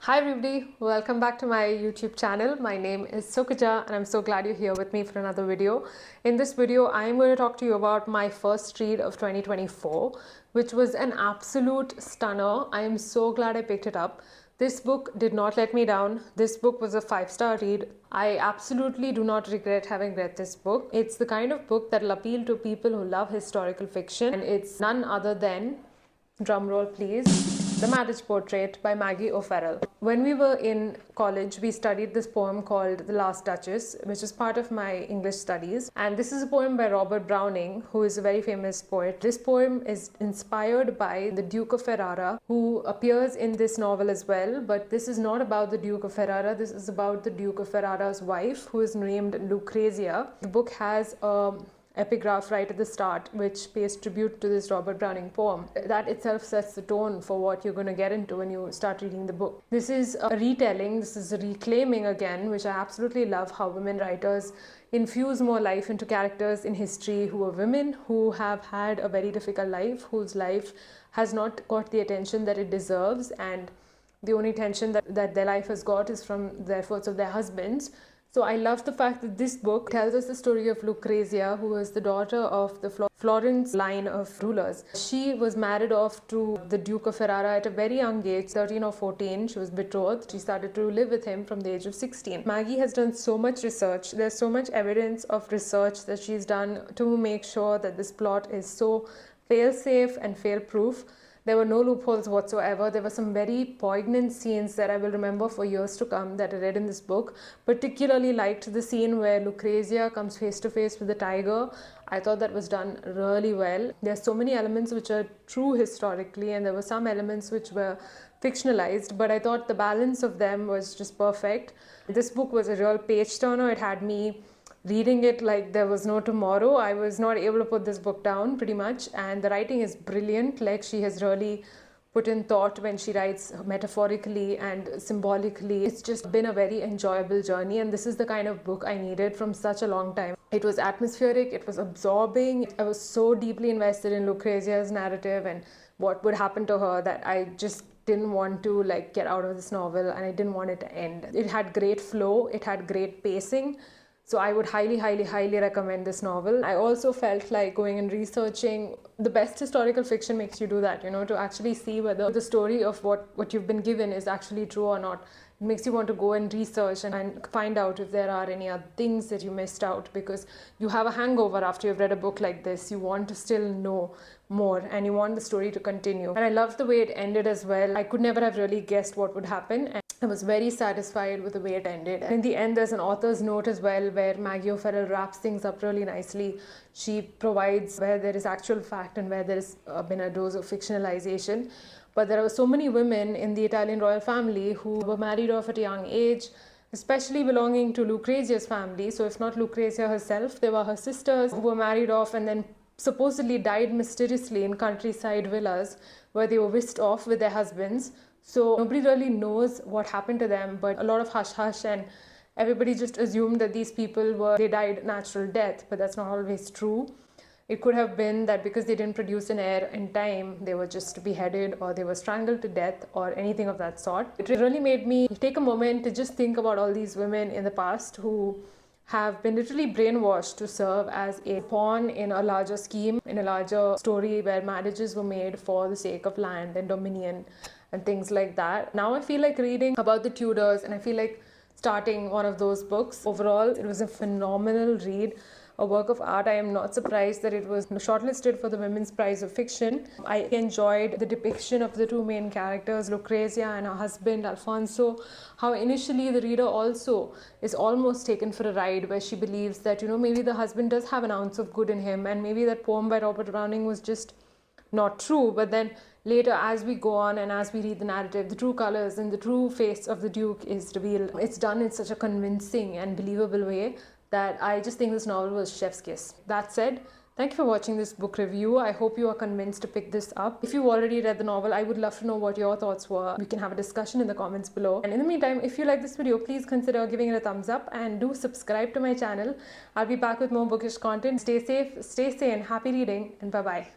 Hi everybody, welcome back to my YouTube channel. My name is Sukaja and I'm so glad you're here with me for another video. In this video, I'm going to talk to you about my first read of 2024, which was an absolute stunner. I am so glad I picked it up. This book did not let me down. This book was a 5-star read. I absolutely do not regret having read this book. It's the kind of book that will appeal to people who love historical fiction, and it's none other than, drumroll please, The Marriage Portrait by Maggie O'Farrell. When we were in college, we studied this poem called The Last Duchess, which is part of my English studies. And this is a poem by Robert Browning, who is a very famous poet. This poem is inspired by the Duke of Ferrara, who appears in this novel as well. But this is not about the Duke of Ferrara. This is about the Duke of Ferrara's wife, who is named Lucrezia. The book has a epigraph right at the start, which pays tribute to this Robert Browning poem. That itself sets the tone for what you're going to get into when you start reading the book. This is a retelling, this is a reclaiming again, which I absolutely love, how women writers infuse more life into characters in history who are women, who have had a very difficult life, whose life has not got the attention that it deserves, and the only attention that their life has got is from the efforts of their husbands. So I love the fact that this book tells us the story of Lucrezia, who was the daughter of the Florence line of rulers. She was married off to the Duke of Ferrara at a very young age, 13 or 14. She was betrothed. She started to live with him from the age of 16. Maggie has done so much research. There's so much evidence of research that she's done to make sure that this plot is so fail-safe and fail-proof. There were no loopholes whatsoever. There were some very poignant scenes that I will remember for years to come that I read in this book. Particularly liked the scene where Lucrezia comes face to face with the tiger. I thought that was done really well. There's so many elements which are true historically, and there were some elements which were fictionalized, but I thought the balance of them was just perfect. This book was a real page turner. It had me reading it like there was no tomorrow. I was not able to put this book down pretty much, and the writing is brilliant. Like, she has really put in thought when she writes metaphorically and symbolically. It's just been a very enjoyable journey, and this is the kind of book I needed from such a long time. It was atmospheric, it was absorbing. I was so deeply invested in Lucrezia's narrative and what would happen to her that I just didn't want to get out of this novel, and I didn't want it to end. It had great flow, it had great pacing. So I would highly, highly, highly recommend this novel. I also felt like going and researching. The best historical fiction makes you do that, to actually see whether the story of what you've been given is actually true or not. It makes you want to go and research and find out if there are any other things that you missed out, because you have a hangover after you've read a book like this. You want to still know more, and you want the story to continue. And I loved the way it ended as well. I could never have really guessed what would happen, and I was very satisfied with the way it ended. And in the end, there's an author's note as well, where Maggie O'Farrell wraps things up really nicely. She provides where there is actual fact and where there has been a dose of fictionalization. But there are so many women in the Italian royal family who were married off at a young age, especially belonging to Lucrezia's family. So if not Lucrezia herself, they were her sisters who were married off and then supposedly died mysteriously in countryside villas where they were whisked off with their husbands. So nobody really knows what happened to them, but a lot of hush-hush, and everybody just assumed that these people they died natural death, but that's not always true. It could have been that because they didn't produce an heir in time, they were just beheaded, or they were strangled to death, or anything of that sort. It really made me take a moment to just think about all these women in the past who have been literally brainwashed to serve as a pawn in a larger scheme, in a larger story where marriages were made for the sake of land and dominion and things like that. Now I feel like reading about the Tudors, and I feel like starting one of those books. Overall, it was a phenomenal read, a work of art. I am not surprised that it was shortlisted for the Women's Prize of Fiction. I enjoyed the depiction of the two main characters, Lucrezia and her husband, Alfonso, how initially the reader also is almost taken for a ride, where she believes that, maybe the husband does have an ounce of good in him, and maybe that poem by Robert Browning was just not true. But then later, as we go on and as we read the narrative, the true colors and the true face of the Duke is revealed. It's done in such a convincing and believable way that I just think this novel was chef's kiss. That said, thank you for watching this book review. I hope you are convinced to pick this up. If you've already read the novel, I would love to know what your thoughts were. We can have a discussion in the comments below. And in the meantime, if you like this video, please consider giving it a thumbs up and do subscribe to my channel. I'll be back with more bookish content. Stay safe, stay sane, happy reading, and bye-bye.